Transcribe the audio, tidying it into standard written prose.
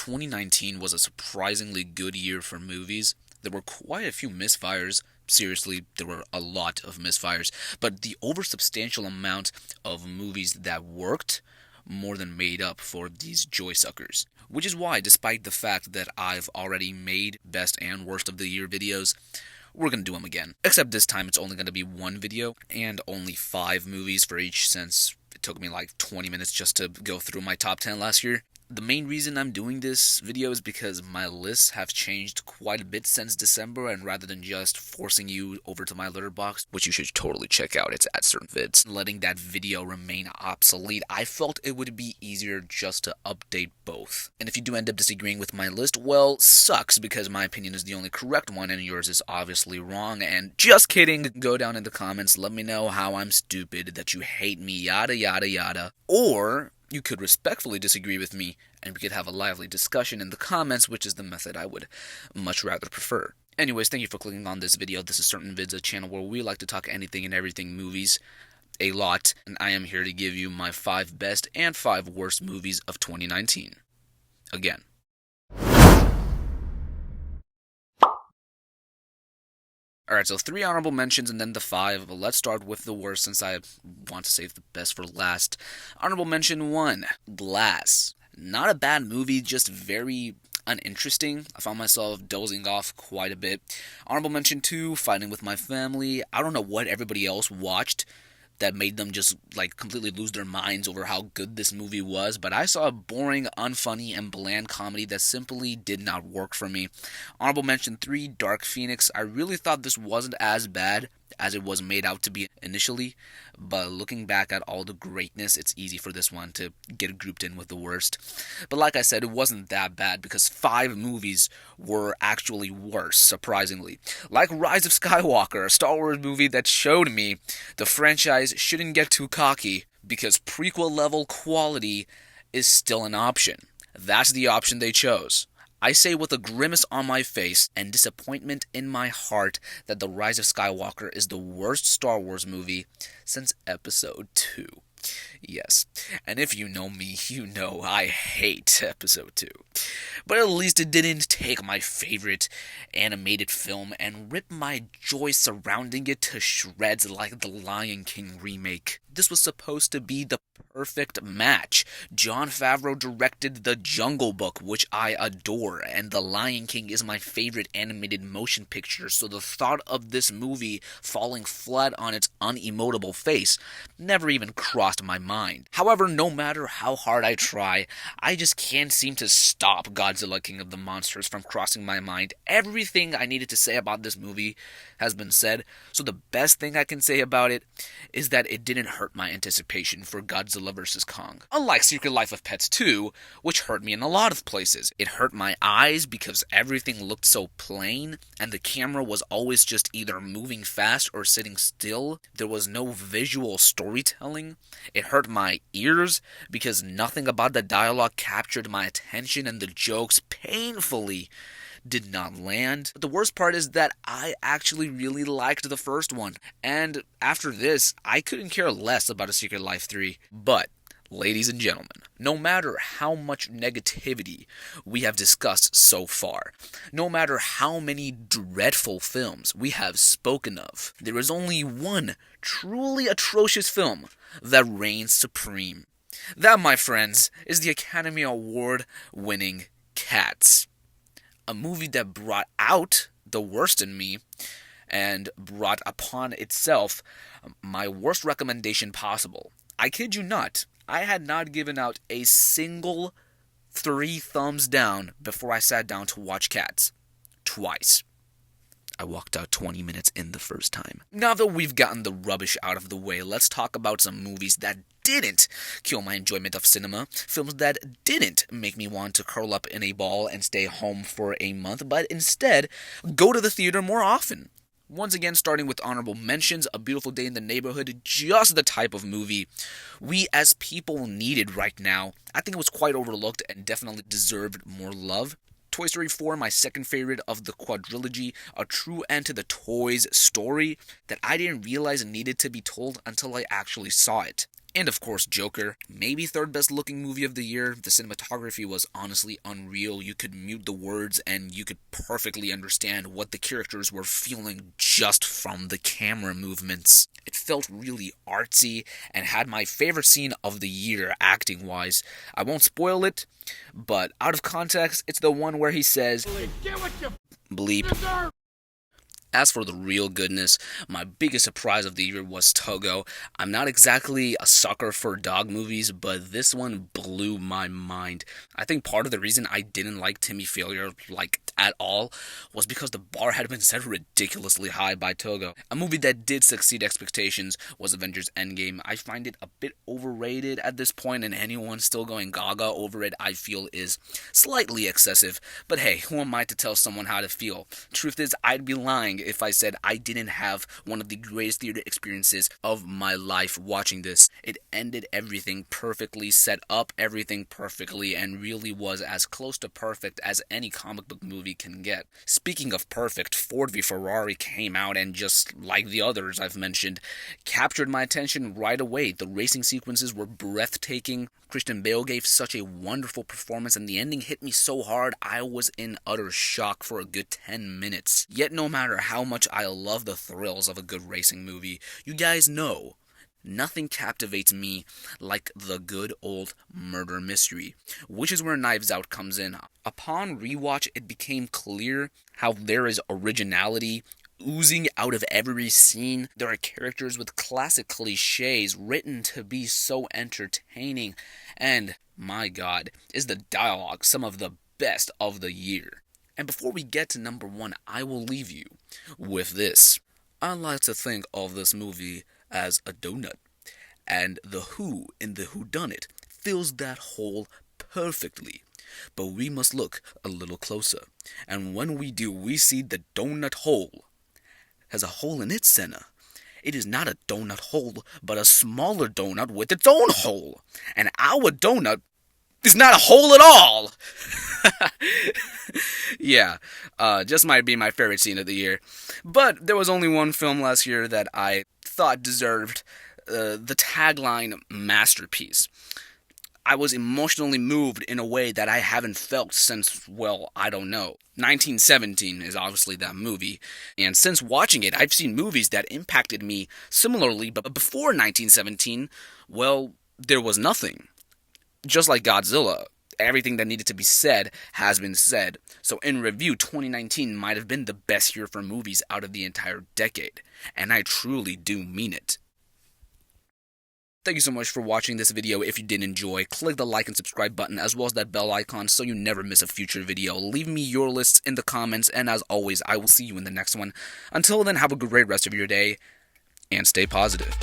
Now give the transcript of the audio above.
2019 was a surprisingly good year for movies. There were quite a few misfires. Seriously, there were a lot of misfires. But the oversubstantial amount of movies that worked more than made up for these joy suckers. Which is why, despite the fact that I've already made best and worst of the year videos, we're going to do them again. Except this time it's only going to be one video and only 5 movies for each, since it took me like 20 minutes just to go through my top 10 last year. The main reason I'm doing this video is because my lists have changed quite a bit since December, and rather than just forcing you over to my letterbox, which you should totally check out, it's at certain vids, letting that video remain obsolete, I felt it would be easier just to update both. And if you do end up disagreeing with my list, well, sucks, because my opinion is the only correct one and yours is obviously wrong, and just kidding, go down in the comments, let me know how I'm stupid, that you hate me, yada yada yada, or you could respectfully disagree with me, and we could have a lively discussion in the comments, which is the method I would much rather prefer. Anyways, thank you for clicking on this video. This is Certain Vids, a channel where we like to talk anything and everything movies, a lot, and I am here to give you my 5 best and 5 worst movies of 2019. Again. Alright, so 3 honorable mentions and then the 5, but let's start with the worst since I want to save the best for last. Honorable mention 1, Glass. Not a bad movie, just very uninteresting. I found myself dozing off quite a bit. Honorable mention 2, Fighting with My Family. I don't know what everybody else watched that made them just completely lose their minds over how good this movie was, but I saw a boring, unfunny, and bland comedy that simply did not work for me. Honorable mention 3, Dark Phoenix. I really thought this wasn't as bad as it was made out to be initially, but looking back at all the greatness, it's easy for this one to get grouped in with the worst. But like I said, it wasn't that bad because 5 movies were actually worse, surprisingly. Like Rise of Skywalker, a Star Wars movie that showed me the franchise shouldn't get too cocky because prequel level quality is still an option. That's the option they chose. I say with a grimace on my face and disappointment in my heart that The Rise of Skywalker is the worst Star Wars movie since Episode 2. Yes, and if you know me, you know I hate Episode 2. But at least it didn't take my favorite animated film and rip my joy surrounding it to shreds like the Lion King remake. This was supposed to be the perfect match. Jon Favreau directed The Jungle Book, which I adore, and The Lion King is my favorite animated motion picture, so the thought of this movie falling flat on its unemotable face never even crossed my mind. However, no matter how hard I try, I just can't seem to stop Godzilla King of the Monsters from crossing my mind. Everything I needed to say about this movie has been said, so the best thing I can say about it is that it didn't hurt my anticipation for Godzilla vs. Kong. Unlike Secret Life of Pets 2, which hurt me in a lot of places. It hurt my eyes because everything looked so plain, and the camera was always just either moving fast or sitting still. There was no visual storytelling. It hurt my ears because nothing about the dialogue captured my attention, and the jokes painfully did not land. But the worst part is that I actually really liked the first one, and after this, I couldn't care less about A Secret Life 3. But, ladies and gentlemen, no matter how much negativity we have discussed so far, no matter how many dreadful films we have spoken of, there is only one truly atrocious film that reigns supreme. That, my friends, is the Academy Award-winning Cats. A movie that brought out the worst in me and brought upon itself my worst recommendation possible. I kid you not, I had not given out a single 3 thumbs down before I sat down to watch Cats. Twice. I walked out 20 minutes in the first time. Now that we've gotten the rubbish out of the way, let's talk about some movies that didn't kill my enjoyment of cinema, films that didn't make me want to curl up in a ball and stay home for a month, but instead go to the theater more often. Once again, starting with honorable mentions, A Beautiful Day in the Neighborhood, just the type of movie we as people needed right now. I think it was quite overlooked and definitely deserved more love. Toy Story 4, my second favorite of the quadrilogy, a true end to the Toys story that I didn't realize needed to be told until I actually saw it. And of course, Joker, maybe third best looking movie of the year. The cinematography was honestly unreal. You could mute the words and you could perfectly understand what the characters were feeling just from the camera movements. It felt really artsy and had my favorite scene of the year acting wise. I won't spoil it, but out of context, it's the one where he says, bleep. As for the real goodness, my biggest surprise of the year was Togo. I'm not exactly a sucker for dog movies, but this one blew my mind. I think part of the reason I didn't like Timmy Failure, at all, was because the bar had been set ridiculously high by Togo. A movie that did succeed expectations was Avengers Endgame. I find it a bit overrated at this point, and anyone still going gaga over it, I feel, is slightly excessive. But hey, who am I to tell someone how to feel? Truth is, I'd be lying if I said I didn't have one of the greatest theater experiences of my life watching this. It ended everything perfectly, set up everything perfectly, and really was as close to perfect as any comic book movie can get. Speaking of perfect, Ford v Ferrari came out and, just like the others I've mentioned, captured my attention right away. The racing sequences were breathtaking. Christian Bale gave such a wonderful performance, and the ending hit me so hard I was in utter shock for a good 10 minutes. Yet no matter how much I love the thrills of a good racing movie, you guys know, nothing captivates me like the good old murder mystery, which is where Knives Out comes in. Upon rewatch, it became clear how there is originality oozing out of every scene. There are characters with classic cliches written to be so entertaining, and my god, is the dialogue some of the best of the year. And before we get to number one, I will leave you with this. I like to think of this movie as a donut, and the who in the whodunit fills that hole perfectly. But we must look a little closer, and when we do, we see the donut hole has a hole in its center. It is not a donut hole, but a smaller donut with its own hole. And our donut is not a hole at all. Yeah, just might be my favorite scene of the year. But there was only one film last year that I thought deserved the tagline masterpiece. I was emotionally moved in a way that I haven't felt since, well, I don't know. 1917 is obviously that movie, and since watching it, I've seen movies that impacted me similarly, but before 1917, well, there was nothing. Just like Godzilla, everything that needed to be said has been said. So in review, 2019 might have been the best year for movies out of the entire decade, and I truly do mean it. Thank you so much for watching this video. If you did enjoy, click the like and subscribe button as well as that bell icon so you never miss a future video. Leave me your lists in the comments, and as always, I will see you in the next one. Until then, have a great rest of your day, and stay positive.